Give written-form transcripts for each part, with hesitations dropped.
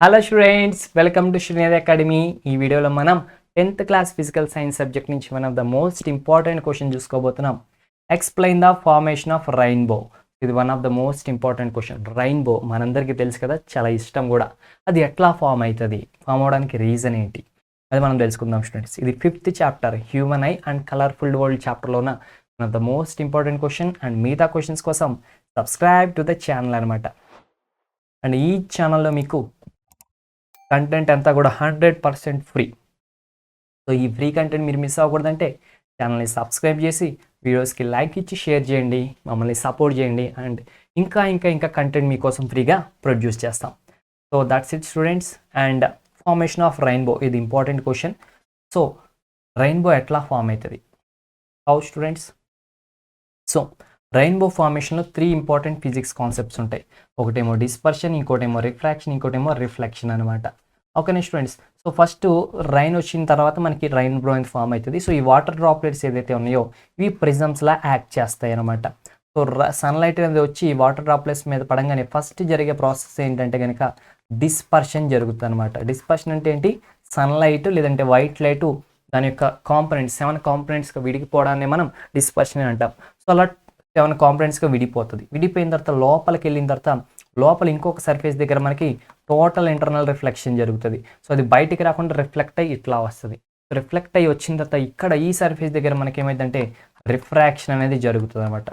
Hello students, welcome to Srinidhi Academy. ఈ వీడియోలో మనం 10th class physical science subject నుంచి one of the most important question చూసుకోబోతున్నాం. Explain the formation of rainbow. ఇది one of the most important question. Rainbow మనందరికీ తెలుసు కదా, చాలా ఇష్టం కూడా. అది ఎట్లా ఫామ్ అవుతుంది, ఫామ్ అవడానికి రీజన్ ఏంటి, అది మనం తెలుసుకుందాం స్టూడెంట్స్. ఇది 5th chapter human eye and colourful world చాప్టర్లోన one of the most important question. And మిగతా క్వశ్చన్స్ కోసం సబ్స్క్రైబ్ టు ద ఛానల్ అనమాట. అండ్ ఈ ఛానల్లో మీకు కంటెంట్ అంతా కూడా 100% ఫ్రీ. సో ఈ ఫ్రీ కంటెంట్ మీరు మిస్ అవ్వకూడదంటే ఛానల్ని సబ్స్క్రైబ్ చేసి వీడియోస్కి లైక్ ఇచ్చి షేర్ చేయండి, మమ్మల్ని సపోర్ట్ చేయండి. అండ్ ఇంకా కంటెంట్ మీకోసం ఫ్రీగా ప్రొడ్యూస్ చేస్తాం. So that's it students. And formation of rainbow, ఇది ఇంపార్టెంట్ క్వశ్చన్. సో రెయిన్బో ఎట్లా ఫామ్ అవుతుంది, హౌ స్టూడెంట్స్? సో రెయిన్బో ఫార్మేషన్లో 3 ఇంపార్టెంట్ ఫిజిక్స్ కాన్సెప్ట్స్ ఉంటాయి. ఒకటేమో డిస్పర్షన్, ఇంకోటేమో రిఫ్రాక్షన్, ఇంకోటేమో రిఫ్లెక్షన్ అనమాట. ఓకేనా స్టూడెంట్స్? సో ఫస్ట్ రైన్ వచ్చిన తర్వాత మనకి రెయిన్బో అనేది ఫామ్ అవుతుంది. సో ఈ వాటర్ డ్రాప్లెట్స్ ఏదైతే ఉన్నాయో ఇవి ప్రిజమ్స్లా యాక్ట్ చేస్తాయి అనమాట. సో సన్లైట్ అనేది వచ్చి వాటర్ డ్రాప్లెట్స్ మీద పడంగానే ఫస్ట్ జరిగే ప్రాసెస్ ఏంటంటే కనుక డిస్పర్షన్ జరుగుతుంది అనమాట. డిస్పర్షన్ అంటే ఏంటి? సన్లైట్ లేదంటే వైట్ లైట్ దాని యొక్క కాంపనెంట్స్ 7 కాంపనెంట్స్గా విడిగిపోవడాన్ని మనం డిస్పర్షన్ అని అంటాం. సో అలా 7 కాంపనెంట్స్గా విడిపోతుంది. విడిపోయిన తర్వాత లోపలికి వెళ్ళిన తర్వాత లోపల ఇంకొక సర్ఫేస్ దగ్గర మనకి టోటల్ ఇంటర్నల్ రిఫ్లెక్షన్ జరుగుతుంది. సో అది బయటికి రాకుండా రిఫ్లెక్ట్ అయ్యి ఇట్లా వస్తుంది. రిఫ్లెక్ట్ అయ్యి వచ్చిన తర్వాత ఇక్కడ ఈ సర్ఫేస్ దగ్గర మనకి ఏమైందంటే రిఫ్రాక్షన్ అనేది జరుగుతుంది అనమాట.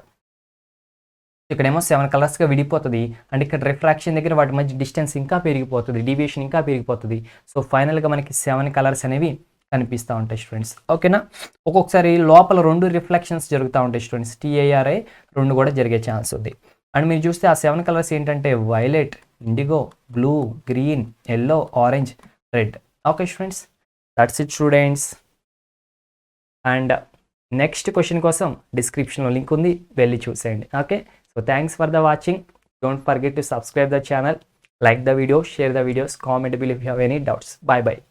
ఇక్కడేమో 7 కలర్స్గా విడిపోతుంది. అండ్ ఇక్కడ రిఫ్రాక్షన్ దగ్గర వాటి మధ్య డిస్టెన్స్ ఇంకా పెరిగిపోతుంది, డీవియేషన్ ఇంకా పెరిగిపోతుంది. సో ఫైనల్గా మనకి 7 కలర్స్ అనేవి కనిపిస్తూ ఉంటాయి స్టూడెంట్స్. ఓకేనా? ఒక్కొక్కసారి లోపల 2 రిఫ్లెక్షన్స్ జరుగుతూ ఉంటాయి స్టూడెంట్స్. TIRI 2 కూడా జరిగే ఛాన్స్ ఉంది. అండ్ మీరు చూస్తే ఆ 7 కలర్స్ ఏంటంటే violet, IndiGo, blue, green, yellow, orange, red. Okay students, that's it students. And next question కోసం డిస్క్రిప్షన్లో లింక్ ఉంది, వెళ్ళి చూసేయండి. Okay, so thanks for the watching. Don't forget to subscribe the channel, like the video, share the videos, comment below if you have any doubts. Bye bye.